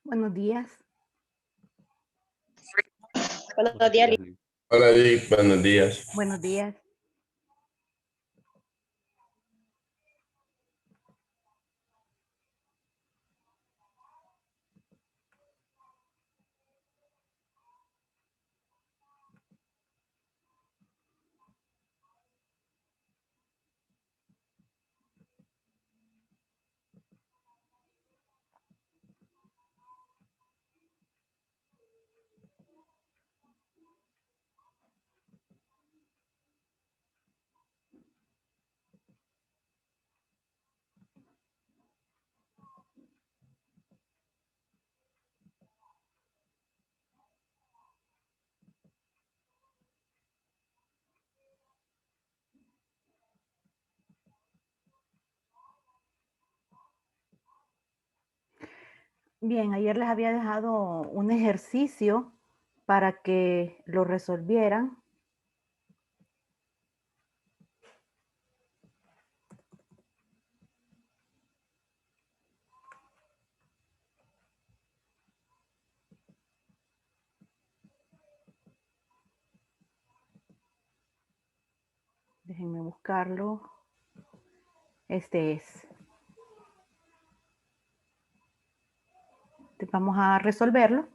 Buenos días. Buenos días, Liz. Hola Vic, buenos días. Buenos días. Bien, ayer les había dejado un ejercicio para que lo resolvieran. Déjenme buscarlo. Este es. Vamos a resolverlo.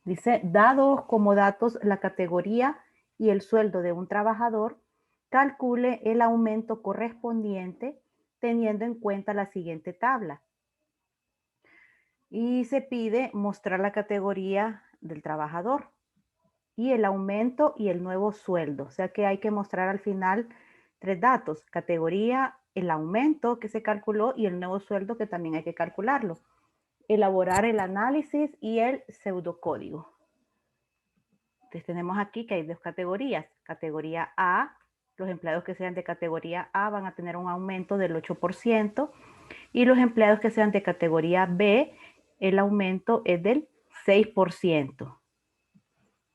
Dice, dados como datos la categoría y el sueldo de un trabajador, calcule el aumento correspondiente teniendo en cuenta la siguiente tabla. Y se pide mostrar la categoría del trabajador y el aumento y el nuevo sueldo. O sea que hay que mostrar al final 3 datos, categoría, el aumento que se calculó y el nuevo sueldo que también hay que calcularlo. Elaborar el análisis y el pseudocódigo. Entonces tenemos aquí que hay 2 categorías. Categoría A, los empleados que sean de categoría A van a tener un aumento del 8% y los empleados que sean de categoría B, el aumento es del 6%.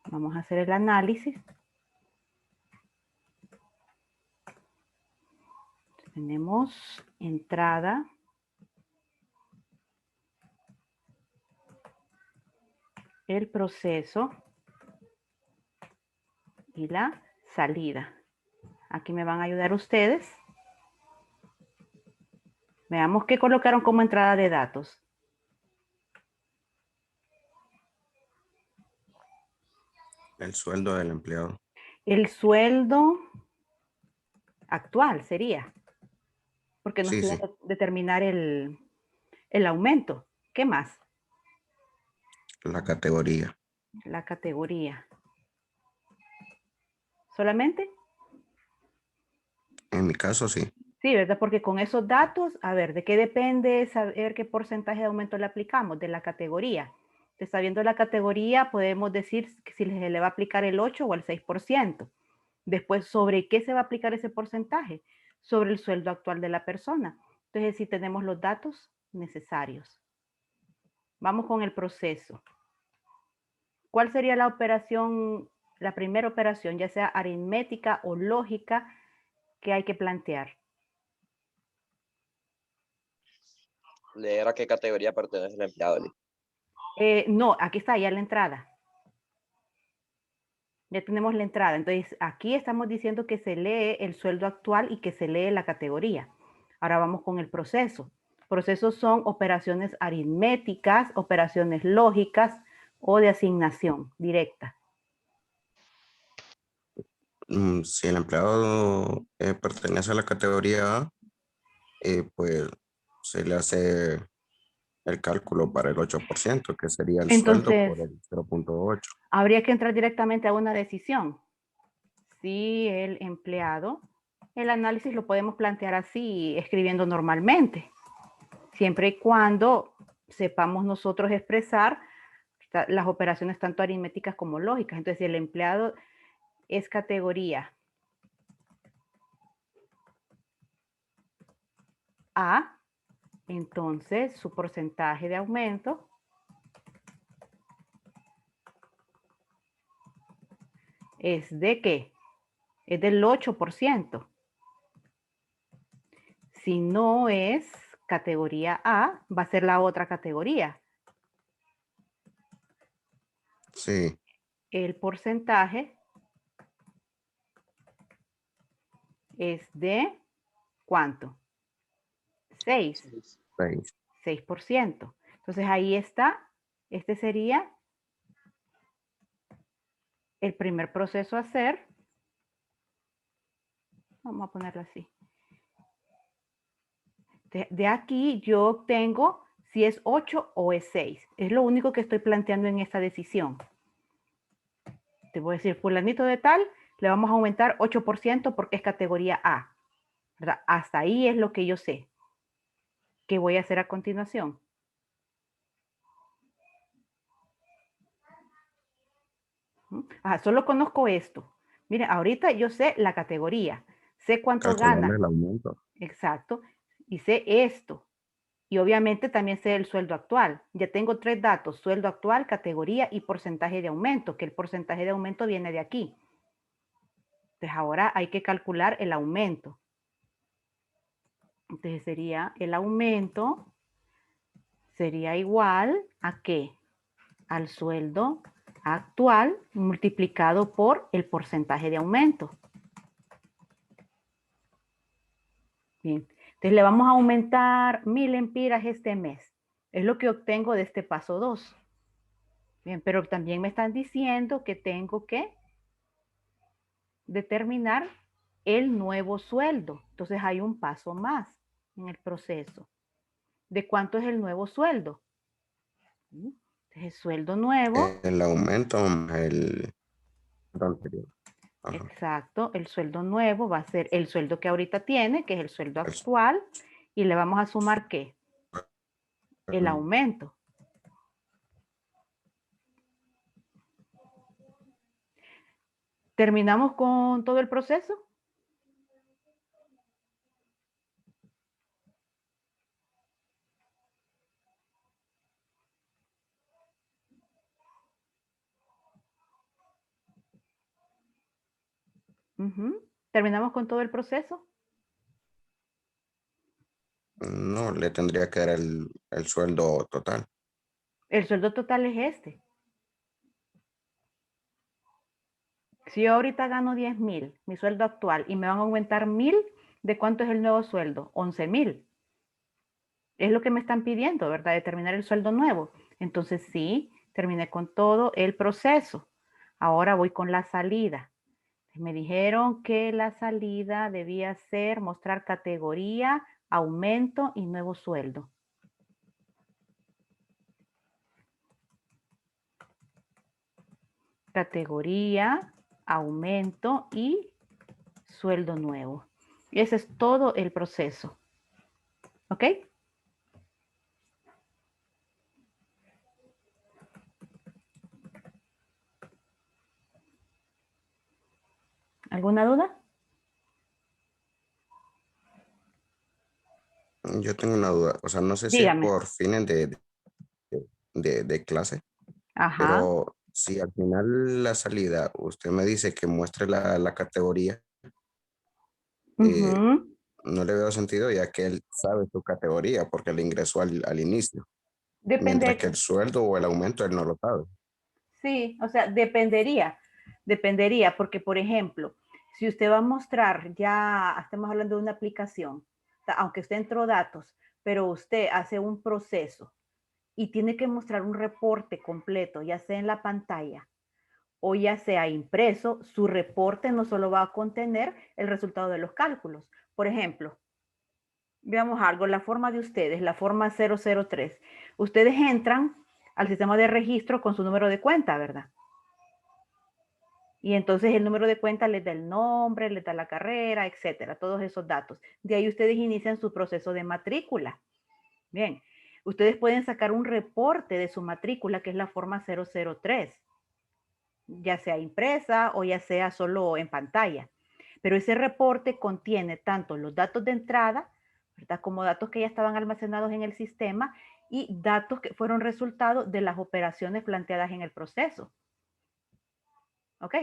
Vamos a hacer el análisis. Tenemos entrada, el proceso y la salida. Aquí me van a ayudar ustedes. Veamos qué colocaron como entrada de datos. El sueldo del empleado. El sueldo actual sería, porque nos Sí, piden sí. determinar el aumento. ¿Qué más? La categoría. La categoría. ¿Solamente? En mi caso, sí. Sí, ¿verdad? Porque con esos datos, a ver, ¿de qué depende saber qué porcentaje de aumento le aplicamos? De la categoría. Sabiendo la categoría, podemos decir que si se le va a aplicar el 8 o el 6%. Después, ¿sobre qué se va a aplicar ese porcentaje? Sobre el sueldo actual de la persona. Entonces, si tenemos los datos necesarios. Vamos con el proceso. ¿Cuál sería la operación, la primera operación, ya sea aritmética o lógica, que hay que plantear? Leer a qué categoría pertenece el empleado, Liz. No, aquí está ya la entrada. Ya tenemos la entrada. Entonces, aquí estamos diciendo que se lee el sueldo actual y que se lee la categoría. Ahora vamos con el proceso. Procesos son operaciones aritméticas, operaciones lógicas o de asignación directa. Si el empleado pertenece a la categoría A, pues se le hace el cálculo para el 8%, que sería el sueldo Entonces, por el 0.8. habría que entrar directamente a una decisión. Si el empleado, el análisis lo podemos plantear así, escribiendo normalmente, siempre y cuando sepamos nosotros expresar las operaciones tanto aritméticas como lógicas. Entonces, si el empleado es categoría A, entonces su porcentaje de aumento es de ¿qué? Es del 8%. Si no es categoría A, va a ser la otra categoría. Sí, El porcentaje es de ¿cuánto? 6, 6. 6%. Entonces ahí está, este sería el primer proceso a hacer. Vamos a ponerlo así. De aquí yo obtengo si es 8 o es 6. Es lo único que estoy planteando en esta decisión. Te voy a decir, fulanito de tal, le vamos a aumentar 8% porque es categoría A. ¿Verdad? Hasta ahí es lo que yo sé. ¿Qué voy a hacer a continuación? Solo conozco esto. Mire, ahorita yo sé la categoría, sé cuánto Calcularle gana. el aumento. Exacto. Y sé esto. Y obviamente también sé el sueldo actual. Ya tengo 3 datos, sueldo actual, categoría y porcentaje de aumento, que el porcentaje de aumento viene de aquí. Entonces ahora hay que calcular el aumento. Entonces sería el aumento, sería igual a ¿qué? Al sueldo actual multiplicado por el porcentaje de aumento. Bien, entonces le vamos a aumentar 1000 empiras este mes. Es lo que obtengo de este paso 2. Bien, pero también me están diciendo que tengo que determinar el nuevo sueldo. Entonces hay un paso más en el proceso. ¿De cuánto es el nuevo sueldo? Entonces, el sueldo nuevo, El aumento más el anterior. Ajá. exacto, el sueldo nuevo va a ser el sueldo que ahorita tiene, que es el sueldo actual, y le vamos a sumar ¿qué? El aumento. ¿Terminamos con todo el proceso? ¿Terminamos con todo el proceso? No, le tendría que dar el sueldo total. El sueldo total es este. Si yo ahorita gano 10,000, mi sueldo actual, y me van a aumentar 1000, ¿de cuánto es el nuevo sueldo? 11,000. Es lo que me están pidiendo, ¿verdad? Determinar el sueldo nuevo. Entonces sí, terminé con todo el proceso. Ahora voy con la salida. Me dijeron que la salida debía ser mostrar categoría, aumento y nuevo sueldo. Categoría, aumento y sueldo nuevo. Y ese es todo el proceso. ¿Ok? ¿Alguna duda? Yo tengo una duda, o sea, no sé si es Dígame. por fines de clase, Ajá. pero si al final la salida usted me dice que muestre la categoría, eh, Ujú. no le veo sentido ya que él sabe su categoría porque le ingresó al inicio, mientras que Depende, el sueldo o el aumento él no lo sabe. sí, o sea, dependería, porque por ejemplo, si usted va a mostrar, ya estamos hablando de una aplicación, o sea, aunque usted entró datos, pero usted hace un proceso y tiene que mostrar un reporte completo, ya sea en la pantalla o ya sea impreso, su reporte no solo va a contener el resultado de los cálculos. Por ejemplo, veamos algo, la forma de ustedes, la forma 003. Ustedes entran al sistema de registro con su número de cuenta, ¿verdad? Y entonces el número de cuenta les da el nombre, les da la carrera, etcétera, todos esos datos. De ahí ustedes inician su proceso de matrícula. Bien, ustedes pueden sacar un reporte de su matrícula, que es la forma 003, ya sea impresa o ya sea solo en pantalla. Pero ese reporte contiene tanto los datos de entrada, ¿verdad? Como datos que ya estaban almacenados en el sistema y datos que fueron resultado de las operaciones planteadas en el proceso. ¿Ok?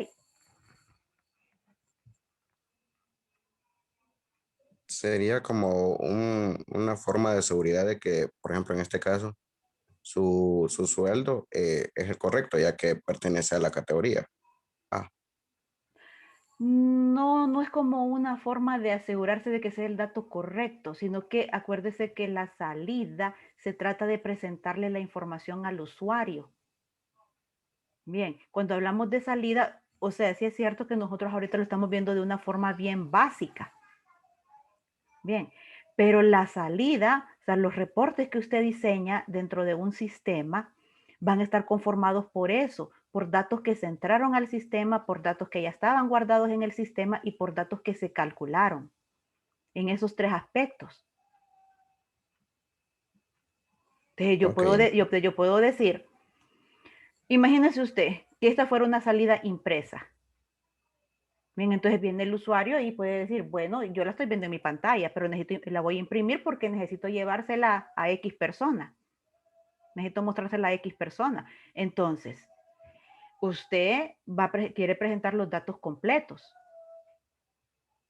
Sería como una forma de seguridad de que, por ejemplo, en este caso, su sueldo es el correcto, ya que pertenece a la categoría A. No, no es como una forma de asegurarse de que sea el dato correcto, sino que acuérdese que la salida se trata de presentarle la información al usuario. Bien, cuando hablamos de salida, o sea, sí es cierto que nosotros ahorita lo estamos viendo de una forma bien básica. Bien, pero la salida, o sea, los reportes que usted diseña dentro de un sistema van a estar conformados por eso, por datos que se entraron al sistema, por datos que ya estaban guardados en el sistema y por datos que se calcularon en esos tres aspectos. Entonces yo puedo decir, imagínese usted que esta fuera una salida impresa. Bien, entonces viene el usuario y puede decir, bueno, yo la estoy viendo en mi pantalla, pero la voy a imprimir porque necesito llevársela a X persona. Necesito mostrársela a X persona. Entonces, usted quiere presentar los datos completos.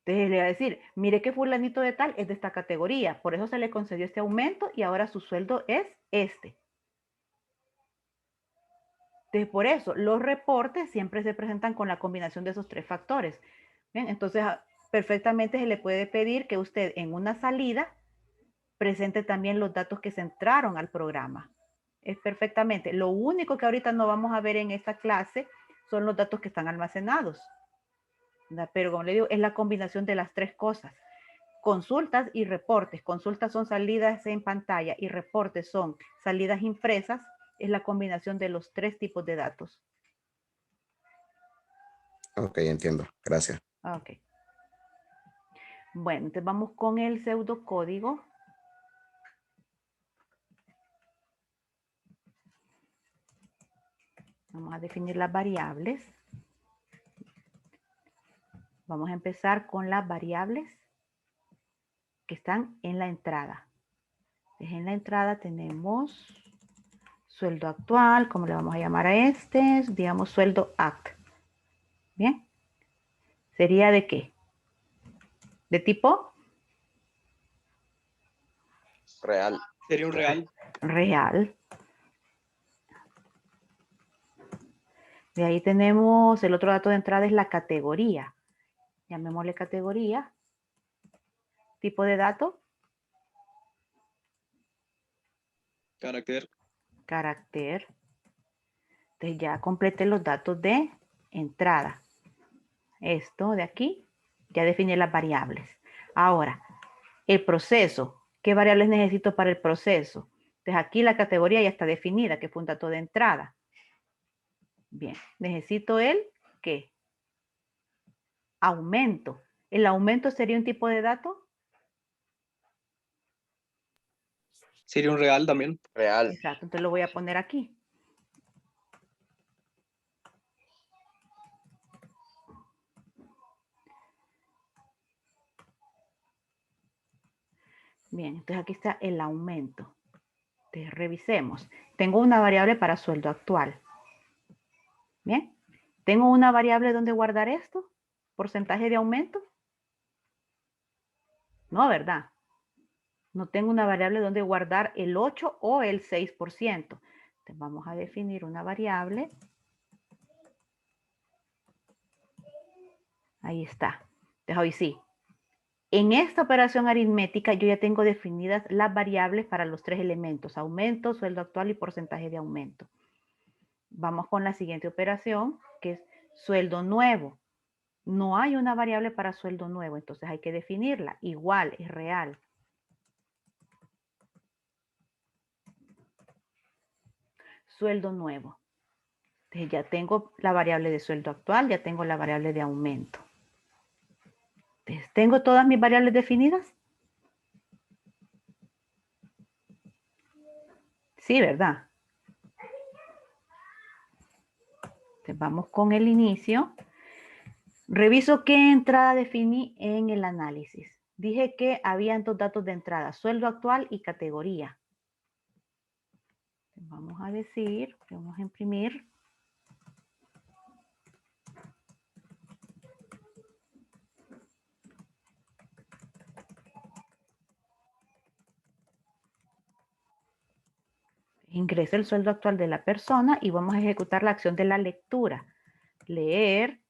Entonces le va a decir, mire que fulanito de tal es de esta categoría, por eso se le concedió este aumento y ahora su sueldo es este. Entonces, por eso, los reportes siempre se presentan con la combinación de esos tres factores. Bien, entonces, perfectamente se le puede pedir que usted en una salida presente también los datos que se entraron al programa. Es perfectamente. Lo único que ahorita no vamos a ver en esta clase son los datos que están almacenados. Pero como le digo, es la combinación de las tres cosas. Consultas y reportes. Consultas son salidas en pantalla y reportes son salidas impresas. Es la combinación de los tres tipos de datos. Ok, entiendo. Gracias. Ok. Bueno, entonces vamos con el pseudocódigo. Vamos a definir las variables. Vamos a empezar con las variables que están en la entrada. Entonces, en la entrada tenemos sueldo actual, ¿cómo le vamos a llamar a este? Digamos sueldo act. Bien. ¿Sería de qué? ¿De tipo? Real. Sería un real. Real. De ahí tenemos el otro dato de entrada es la categoría. Llamémosle categoría. Tipo de dato. Carácter. Carácter. Entonces ya completé los datos de entrada. Esto de aquí, ya definí las variables. Ahora, el proceso. ¿Qué variables necesito para el proceso? Entonces aquí la categoría ya está definida, que fue un dato de entrada. Bien, necesito el ¿qué? Aumento. ¿El aumento sería un tipo de dato? Sería un real también. Real. Exacto, entonces lo voy a poner aquí. Bien, entonces aquí está el aumento. Entonces revisemos. Tengo una variable para sueldo actual. Bien. ¿Tengo una variable donde guardar esto? ¿Porcentaje de aumento? No, ¿verdad? No tengo una variable donde guardar el 8 o el 6%. Entonces vamos a definir una variable. Ahí está. Entonces hoy sí. En esta operación aritmética yo ya tengo definidas las variables para los tres elementos. Aumento, sueldo actual y porcentaje de aumento. Vamos con la siguiente operación, que es sueldo nuevo. No hay una variable para sueldo nuevo, entonces hay que definirla. Igual, es real. Sueldo nuevo. Entonces ya tengo la variable de sueldo actual, ya tengo la variable de aumento. Entonces, ¿tengo todas mis variables definidas? Sí, ¿verdad? Entonces, vamos con el inicio. Reviso qué entrada definí en el análisis. Dije que habían dos datos de entrada, sueldo actual y categoría. Vamos a decir, vamos a imprimir. Ingreso el sueldo actual de la persona y vamos a ejecutar la acción de la lectura. Leer,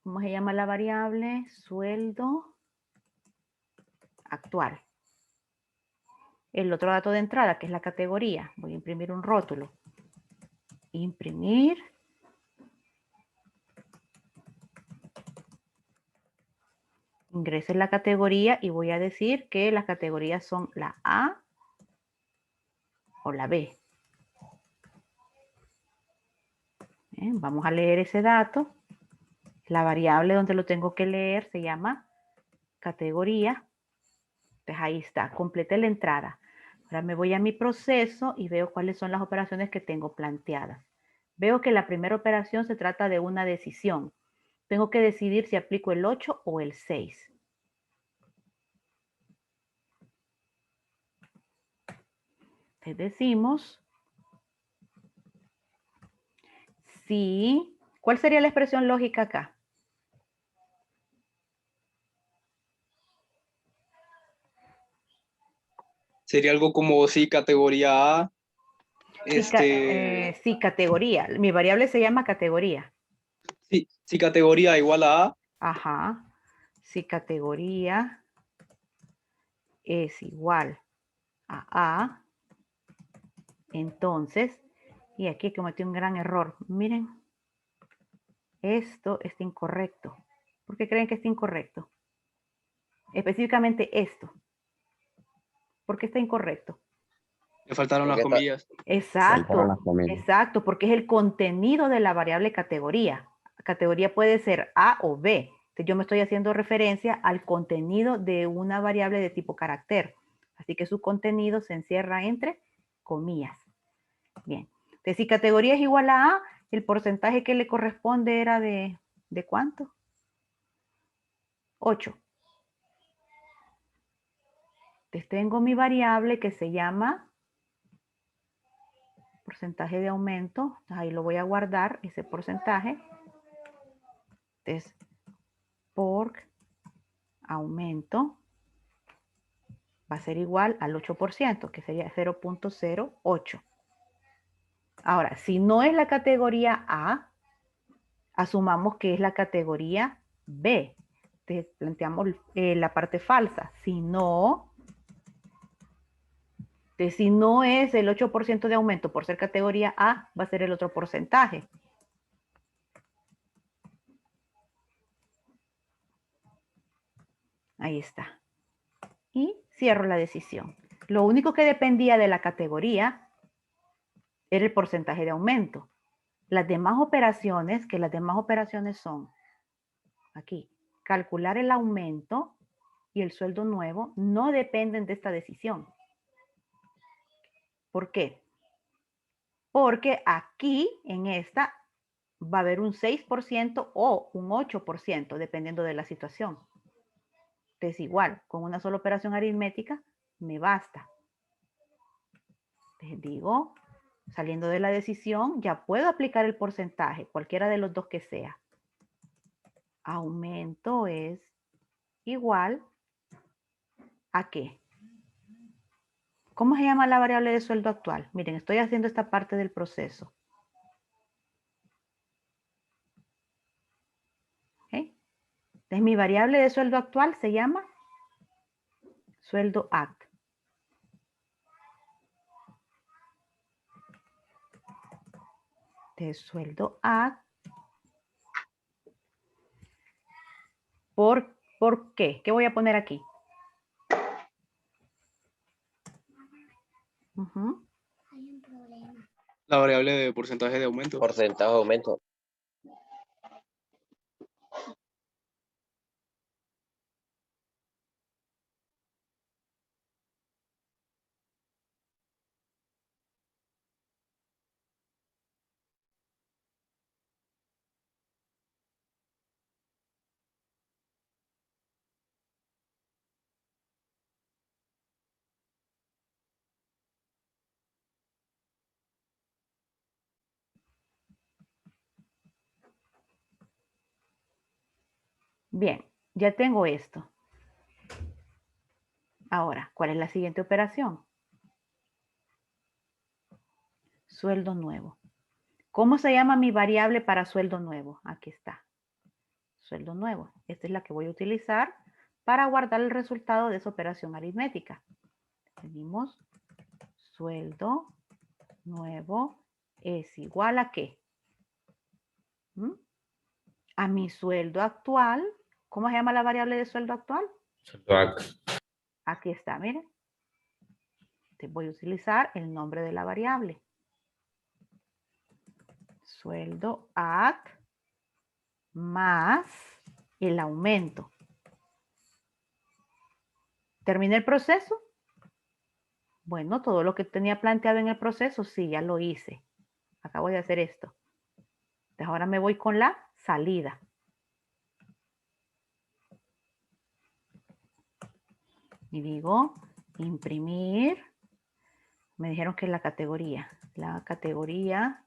¿cómo se llama la variable? Sueldo actual. El otro dato de entrada, que es la categoría. Voy a imprimir un rótulo. Imprimir. Ingreso en la categoría y voy a decir que las categorías son la A o la B. Bien, vamos a leer ese dato. La variable donde lo tengo que leer se llama categoría. Entonces ahí está, completé la entrada. Ahora me voy a mi proceso y veo cuáles son las operaciones que tengo planteadas. Veo que la primera operación se trata de una decisión. Tengo que decidir si aplico el 8 o el 6. Entonces decimos si... ¿Cuál sería la expresión lógica acá? Sería algo como si categoría A, Sí, categoría. Mi variable se llama categoría. si categoría igual a A, Ajá. Si categoría es igual a A, entonces, y aquí cometí un gran error. Miren, esto está incorrecto. ¿Por qué creen que está incorrecto? Específicamente esto. ¿Por qué está incorrecto? le faltaron las Porque está, comillas. Faltaron Exacto, las comillas. exacto, porque es el contenido de la variable categoría. Categoría puede ser A o B. Entonces yo me estoy haciendo referencia al contenido de una variable de tipo carácter. Así que su contenido se encierra entre comillas. Bien. Entonces si categoría es igual a A, el porcentaje que le corresponde era ¿de cuánto? 8. Entonces tengo mi variable que se llama porcentaje de aumento. Ahí lo voy a guardar, ese porcentaje. Entonces, por aumento va a ser igual al 8%, que sería 0.08. Ahora, si no es la categoría A, asumamos que es la categoría B. Entonces, planteamos la parte falsa. Si no es el 8% de aumento por ser categoría A, va a ser el otro porcentaje. Ahí está. Y cierro la decisión. Lo único que dependía de la categoría era el porcentaje de aumento. Las demás operaciones, que las demás operaciones son, aquí, calcular el aumento y el sueldo nuevo, no dependen de esta decisión. ¿Por qué? Porque aquí, en esta, va a haber un 6% o un 8%, dependiendo de la situación. Entonces, igual, con una sola operación aritmética, me basta. Entonces, digo, saliendo de la decisión, ya puedo aplicar el porcentaje, cualquiera de los dos que sea. Aumento es igual a ¿qué? ¿Cómo se llama la variable de sueldo actual? Miren, estoy haciendo esta parte del proceso. ¿Okay? Entonces, mi variable de sueldo actual se llama sueldo act. De sueldo act. ¿Por qué? ¿Qué voy a poner aquí? La variable de porcentaje de aumento. porcentaje de aumento. Bien, ya tengo esto. Ahora, ¿cuál es la siguiente operación? Sueldo nuevo. ¿Cómo se llama mi variable para sueldo nuevo? Aquí está. Sueldo nuevo. Esta es la que voy a utilizar para guardar el resultado de esa operación aritmética. Tenemos sueldo nuevo es igual a ¿qué? A mi sueldo actual. ¿Cómo se llama la variable de sueldo actual? Aquí está, miren. Te voy a utilizar el nombre de la variable. Sueldo act más el aumento. ¿Terminé el proceso? Bueno, todo lo que tenía planteado en el proceso, sí, ya lo hice. Acabo de hacer esto. Entonces ahora me voy con la salida. Y digo, imprimir. Me dijeron que es la categoría. La categoría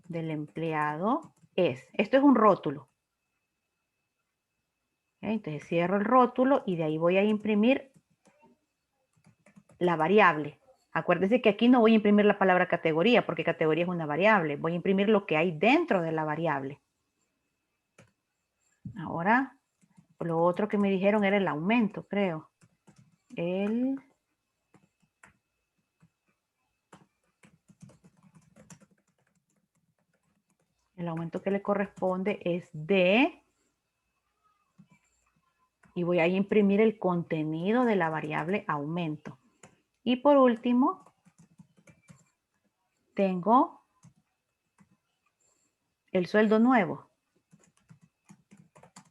del empleado es. Esto es un rótulo. Entonces cierro el rótulo y de ahí voy a imprimir la variable. Acuérdense que aquí no voy a imprimir la palabra categoría porque categoría es una variable. Voy a imprimir lo que hay dentro de la variable. Ahora, lo otro que me dijeron era el aumento, creo. El aumento que le corresponde es de... Y voy a imprimir el contenido de la variable aumento. Y por último, tengo el sueldo nuevo.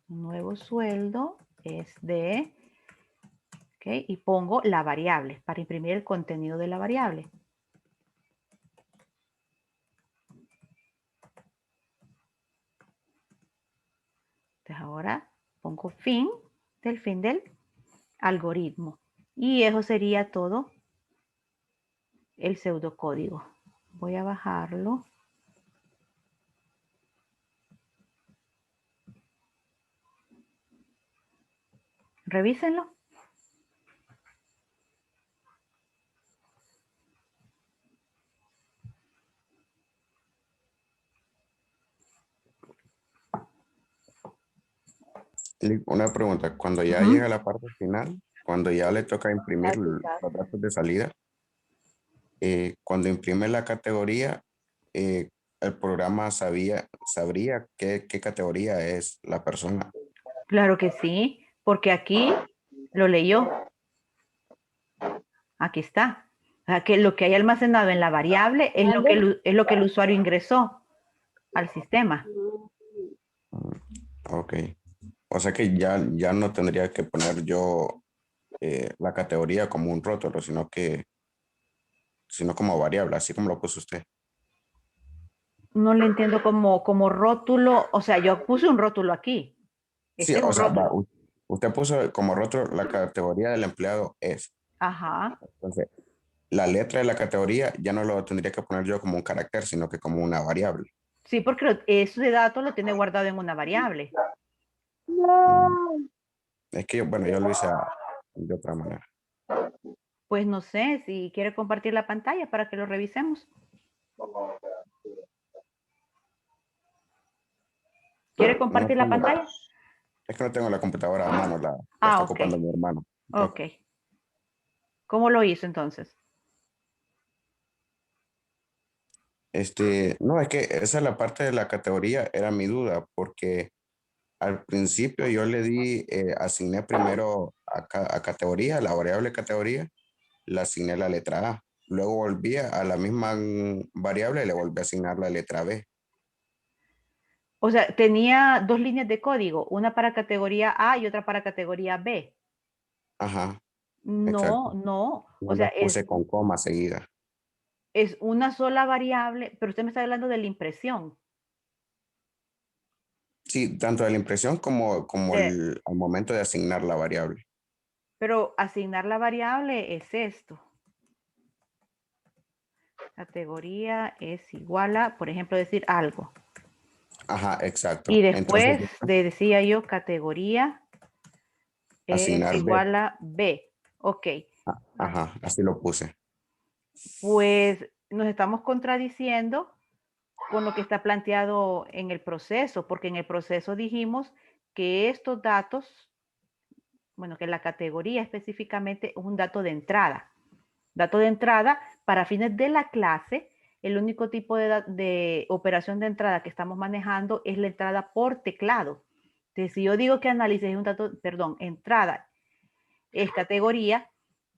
Nuevo sueldo es de... ¿ok? Y pongo la variable para imprimir el contenido de la variable. Entonces ahora pongo fin del algoritmo. Y eso sería todo el pseudocódigo. Voy a bajarlo. Revísenlo. Una pregunta, cuando ya llega a la parte final, cuando ya le toca imprimir los datos de salida, cuando imprime la categoría, el programa sabría qué categoría es la persona. Claro que sí, porque aquí lo leyó. Aquí está. O sea, que lo que hay almacenado en la variable es lo que el usuario ingresó al sistema. Ok. O sea que ya no tendría que poner yo la categoría como un rótulo, sino como variable, así como lo puso usted. No le entiendo como rótulo. O sea, yo puse un rótulo aquí. Sí, Este es o un sea, rótulo. usted puso como rótulo la categoría del empleado es. Ajá. Entonces, la letra de la categoría ya no lo tendría que poner yo como un carácter, sino que como una variable. Sí, porque ese dato lo tiene guardado en una variable. Es que, bueno, yo lo hice de otra manera. Pues no sé si quiere compartir la pantalla para que lo revisemos. ¿Quiere compartir la pantalla? Es que no tengo la computadora a mano, la está ocupando mi hermano. Ok. ¿Cómo lo hizo entonces? No, es que esa es la parte de la categoría, era mi duda, porque al principio yo le asigné primero a categoría, la variable categoría, le asigné la letra A. Luego volví a la misma variable y le volví a asignar la letra B. O sea, tenía dos líneas de código, una para categoría A y otra para categoría B. Ajá, No, exacto. no. No O sea, las puse con coma seguida. es una sola variable, pero usted me está hablando de la impresión. Sí, tanto de la impresión como al momento de asignar la variable. Pero asignar la variable es esto. Categoría es igual a, por ejemplo, decir algo. Ajá, exacto. Y Entonces, después decía yo categoría es asignar B. igual a B. Ok. Ajá, así lo puse. Pues nos estamos contradiciendo con lo que está planteado en el proceso, porque en el proceso dijimos que estos datos, bueno, que la categoría específicamente es un dato de entrada. Dato de entrada, para fines de la clase, el único tipo de operación de entrada que estamos manejando es la entrada por teclado. Entonces, si yo digo que análisis es un dato, perdón, entrada es categoría,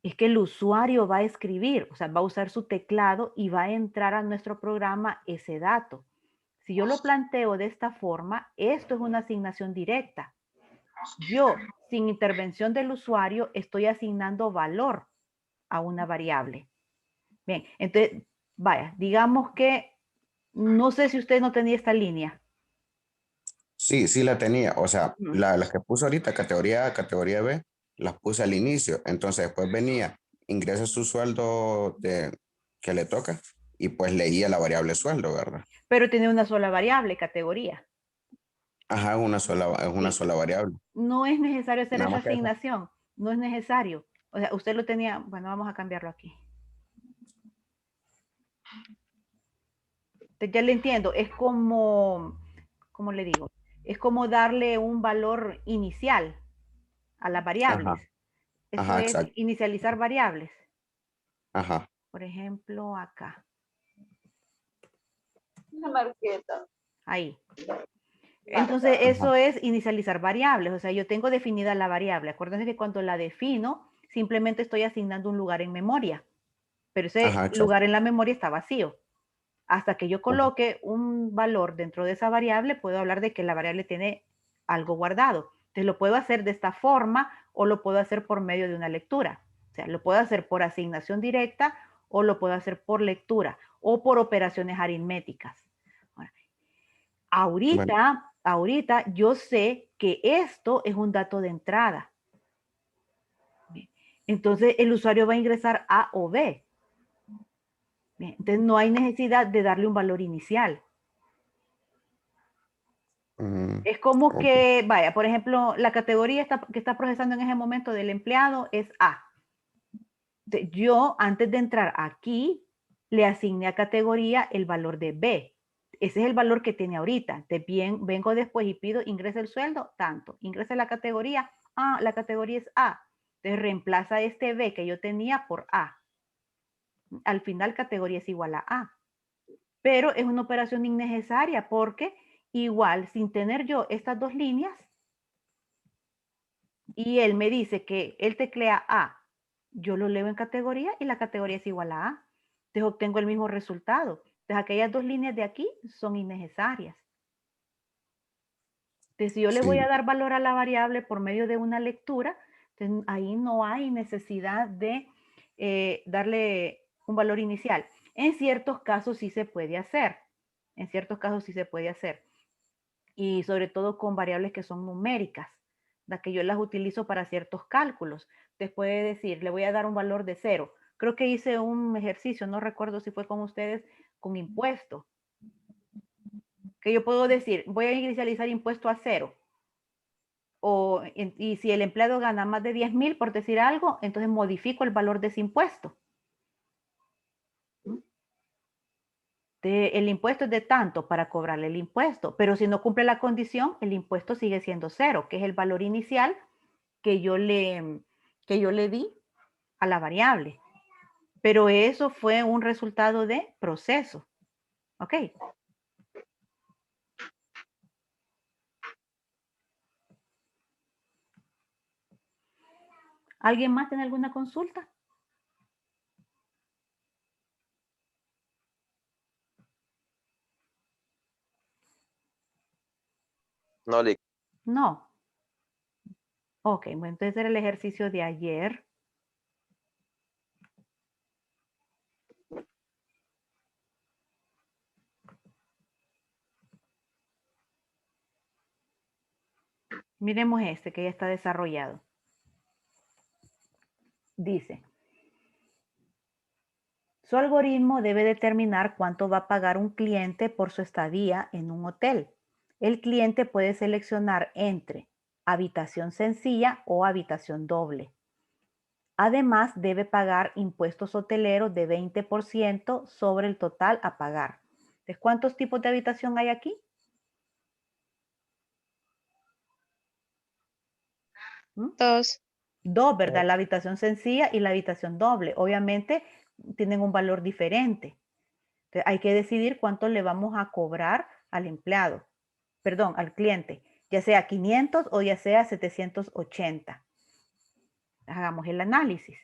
es que el usuario va a escribir, o sea, va a usar su teclado y va a entrar a nuestro programa ese dato. Si yo lo planteo de esta forma, esto es una asignación directa. Yo, sin intervención del usuario, estoy asignando valor a una variable. Bien, entonces, vaya, digamos que, no sé si usted no tenía esta línea. Sí, sí la tenía. O sea, Ujú. las que puso ahorita, categoría A, categoría B, las puse al inicio. Entonces después venía, ingresa su sueldo que le toca y pues leía la variable sueldo, ¿verdad? Pero tiene una sola variable, categoría. Ajá, es una Sí, sola variable. no es necesario hacer Nada esa más que eso. asignación, no es necesario. O sea, usted lo tenía, bueno, vamos a cambiarlo aquí. Entonces, ya le entiendo, es como, ¿cómo le digo? Es como darle un valor inicial a las variables. Ajá, Eso ajá, es exacto. inicializar variables. Ajá. Por ejemplo, acá, Una marqueta. ahí. Marca. Entonces, Ajá, eso es inicializar variables. O sea, yo tengo definida la variable. Acuérdense que cuando la defino, simplemente estoy asignando un lugar en memoria. Pero ese ajá, exacto. lugar en la memoria está vacío. Hasta que yo Ajá. coloque un valor dentro de esa variable, puedo hablar de que la variable tiene algo guardado. Entonces, lo puedo hacer de esta forma o lo puedo hacer por medio de una lectura. O sea, lo puedo hacer por asignación directa o lo puedo hacer por lectura o por operaciones aritméticas. Bueno, Ahorita yo sé que esto es un dato de entrada. Entonces el usuario va a ingresar A o B. Entonces no hay necesidad de darle un valor inicial. mm, Es como ok, que, vaya, por ejemplo, la categoría que está procesando en ese momento del empleado es A. Yo, antes de entrar aquí, le asigné a categoría el valor de B. Ese es el valor que tiene ahorita. Bien, vengo después y pido ingresa el sueldo, tanto. Ingresa la categoría, la categoría es A. Entonces reemplaza este B que yo tenía por A. Al final categoría es igual a A. Pero es una operación innecesaria porque igual sin tener yo estas dos líneas y él me dice que él teclea A, yo lo leo en categoría y la categoría es igual a A. Entonces obtengo el mismo resultado. Entonces aquellas dos líneas de aquí son innecesarias. Entonces si yo le voy sí, a dar valor a la variable por medio de una lectura, entonces ahí no hay necesidad de darle un valor inicial. En ciertos casos sí se puede hacer. En ciertos casos sí se puede hacer. Y sobre todo con variables que son numéricas, las que yo las utilizo para ciertos cálculos. Entonces puede decir, le voy a dar un valor de 0. Creo que hice un ejercicio, no recuerdo si fue con ustedes, con impuesto. Que yo puedo decir, voy a inicializar impuesto a 0. Y si el empleado gana más de 10,000, por decir algo, entonces modifico el valor de ese impuesto. El impuesto es de tanto para cobrarle el impuesto, pero si no cumple la condición, el impuesto sigue siendo 0, que es el valor inicial que yo le di a la variable. Pero eso fue un resultado de proceso. ¿Ok? ¿Alguien más tiene alguna consulta? No, Lick. No. Ok, bueno, entonces era el ejercicio de ayer. Miremos este que ya está desarrollado. Dice, su algoritmo debe determinar cuánto va a pagar un cliente por su estadía en un hotel. El cliente puede seleccionar entre habitación sencilla o habitación doble. Además, debe pagar impuestos hoteleros de 20% sobre el total a pagar. Entonces, ¿cuántos tipos de habitación hay aquí? Dos. Dos, ¿verdad? La habitación sencilla y la habitación doble. Obviamente tienen un valor diferente. Entonces, hay que decidir cuánto le vamos a cobrar al empleado, perdón, al cliente, ya sea 500 o ya sea 780. Hagamos el análisis.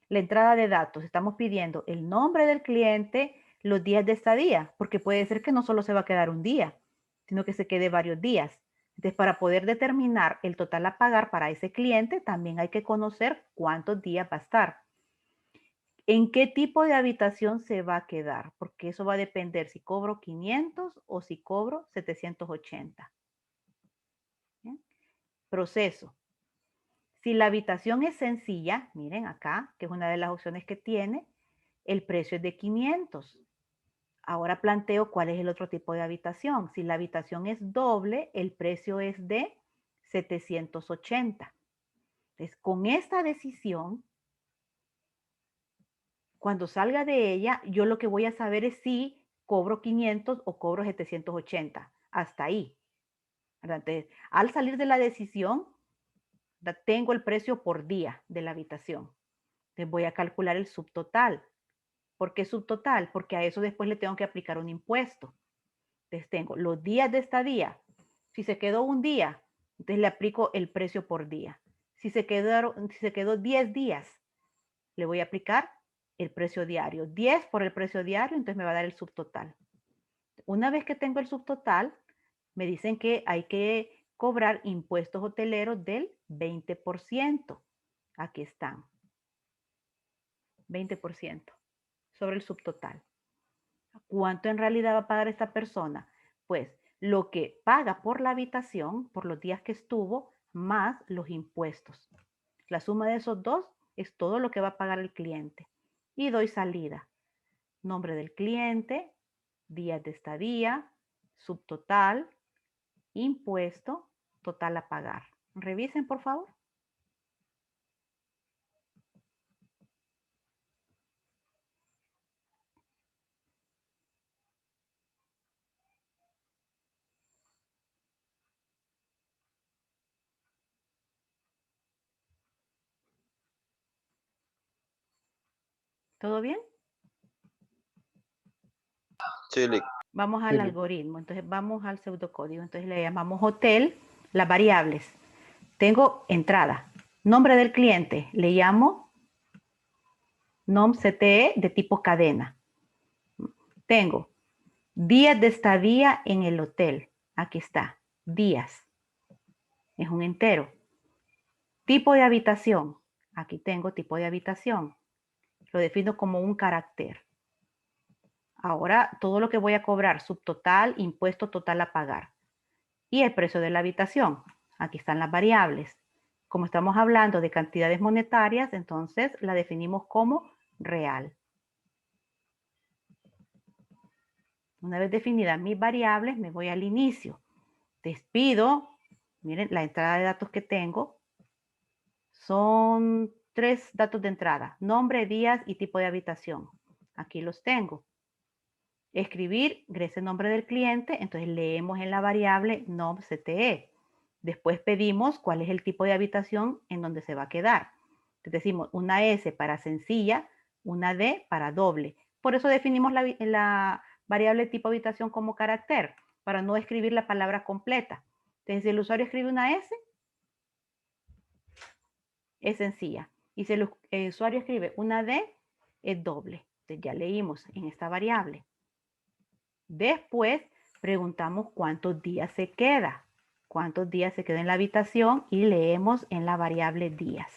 La entrada de datos, estamos pidiendo el nombre del cliente, los días de estadía, porque puede ser que no solo se va a quedar un día, sino que se quede varios días. Entonces, para poder determinar el total a pagar para ese cliente, también hay que conocer cuántos días va a estar. ¿En qué tipo de habitación se va a quedar? Porque eso va a depender si cobro 500 o si cobro 780. ¿Bien? Proceso. Si la habitación es sencilla, miren acá, que es una de las opciones que tiene, el precio es de 500. Ahora planteo cuál es el otro tipo de habitación. Si la habitación es doble, el precio es de 780. Entonces, con esta decisión, cuando salga de ella, yo lo que voy a saber es si cobro 500 o cobro 780. Hasta ahí. Entonces, al salir de la decisión, tengo el precio por día de la habitación. Entonces, voy a calcular el subtotal. ¿Por qué subtotal? Porque a eso después le tengo que aplicar un impuesto. Entonces, tengo los días de estadía. Si se quedó un día, entonces le aplico el precio por día. Si se quedó 10 días, le voy a aplicar el precio diario. 10 por el precio diario, entonces me va a dar el subtotal. Una vez que tengo el subtotal, me dicen que hay que cobrar impuestos hoteleros del 20%. Aquí están. 20% sobre el subtotal. ¿Cuánto en realidad va a pagar esta persona? Pues lo que paga por la habitación, por los días que estuvo, más los impuestos. La suma de esos dos es todo lo que va a pagar el cliente. Y doy salida. Nombre del cliente, días de estadía, subtotal, impuesto, total a pagar. Revisen, por favor. ¿Todo bien? Sí, Lick. Vamos al algoritmo. Entonces vamos al pseudocódigo. Entonces le llamamos hotel, las variables. Tengo entrada. Nombre del cliente. Le llamo nom CTE de tipo cadena. Tengo días de estadía en el hotel. Aquí está. Días. Es un entero. Tipo de habitación. Aquí tengo tipo de habitación. Lo defino como un carácter. Ahora todo lo que voy a cobrar, subtotal, impuesto total a pagar. Y el precio de la habitación. Aquí están las variables. Como estamos hablando de cantidades monetarias, entonces la definimos como real. Una vez definidas mis variables, me voy al inicio. Despido. Miren, la entrada de datos que tengo son 3 datos de entrada. Nombre, días y tipo de habitación. Aquí los tengo. Escribir, ingrese el nombre del cliente, entonces leemos en la variable nom_cte. Después pedimos cuál es el tipo de habitación en donde se va a quedar. Entonces decimos una S para sencilla, una D para doble. Por eso definimos la variable tipo habitación como carácter, para no escribir la palabra completa. Entonces, si el usuario escribe una S, es sencilla. Y si el usuario escribe una D, es doble. Entonces, ya leímos en esta variable. Después preguntamos cuántos días se queda. Cuántos días se queda en la habitación y leemos en la variable días.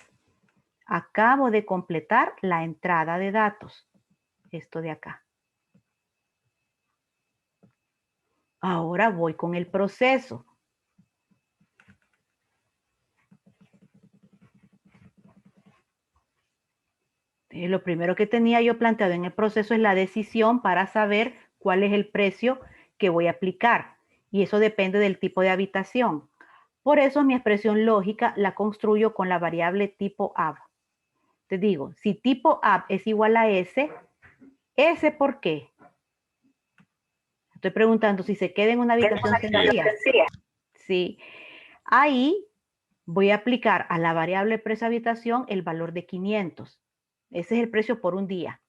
Acabo de completar la entrada de datos. Esto de acá. Ahora voy con el proceso. Lo primero que tenía yo planteado en el proceso es la decisión para saber cuál es el precio que voy a aplicar. Y eso depende del tipo de habitación. Por eso mi expresión lógica la construyo con la variable tipo ab. Te digo, si tipo A es igual a S, ¿S por qué? Estoy preguntando si se queda en una habitación sencilla. Sí. Ahí voy a aplicar a la variable precio habitación el valor de 500. Ese es el precio por un día.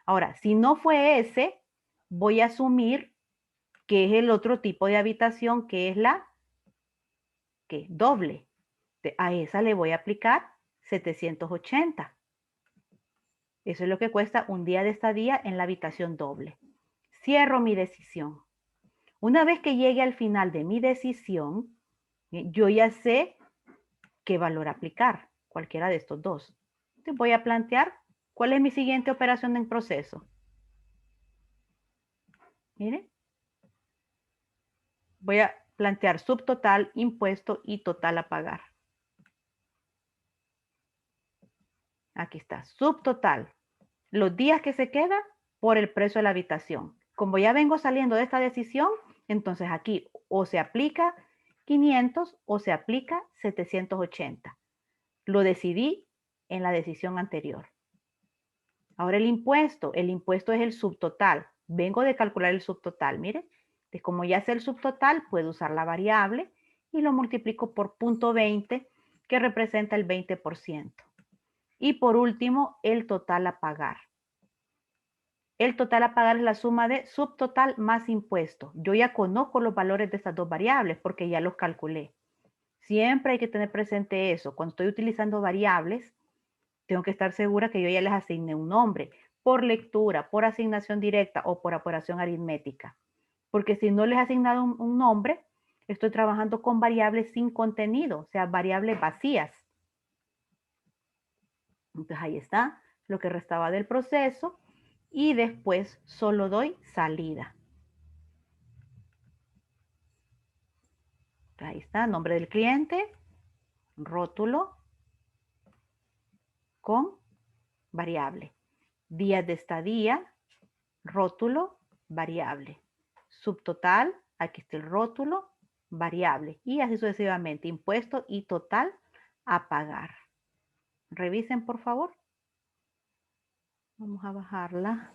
Ahora, si no fue ese, voy a asumir que es el otro tipo de habitación, que es la doble. A esa le voy a aplicar 780. Eso es lo que cuesta un día de estadía en la habitación doble. Cierro mi decisión. Una vez que llegue al final de mi decisión, yo ya sé qué valor aplicar, cualquiera de estos dos. Entonces voy a plantear cuál es mi siguiente operación en proceso. Miren. Voy a plantear subtotal, impuesto y total a pagar. Aquí está, subtotal. Los días que se quedan por el precio de la habitación. Como ya vengo saliendo de esta decisión, entonces aquí o se aplica 500 o se aplica 780. Lo decidí en la decisión anterior. Ahora el impuesto es el subtotal. Vengo de calcular el subtotal, miren. Entonces, como ya sé el subtotal, puedo usar la variable y lo multiplico por 0.20, que representa el 20%. Y por último, el total a pagar. El total a pagar es la suma de subtotal más impuesto. Yo ya conozco los valores de estas dos variables porque ya los calculé. Siempre hay que tener presente eso. Cuando estoy utilizando variables, tengo que estar segura que yo ya les asigné un nombre por lectura, por asignación directa o por operación aritmética. Porque si no les he asignado un nombre, estoy trabajando con variables sin contenido, o sea, variables vacías. Entonces ahí está lo que restaba del proceso y después solo doy salida. Entonces ahí está, nombre del cliente, rótulo con variable. Días de estadía, rótulo, variable. Subtotal, aquí está el rótulo, variable. Y así sucesivamente, impuesto y total a pagar. Revisen, por favor. Vamos a bajarla.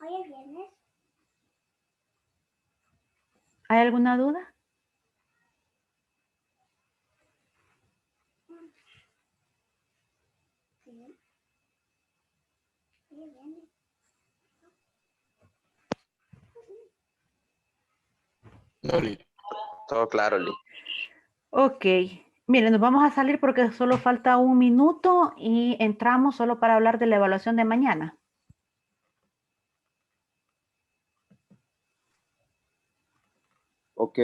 Hoy es viernes. ¿Hay alguna duda? Sí. Hoy es viernes. Loli. Todo claro, Lee. Ok. Miren, nos vamos a salir porque solo falta un minuto y entramos solo para hablar de la evaluación de mañana. Ok.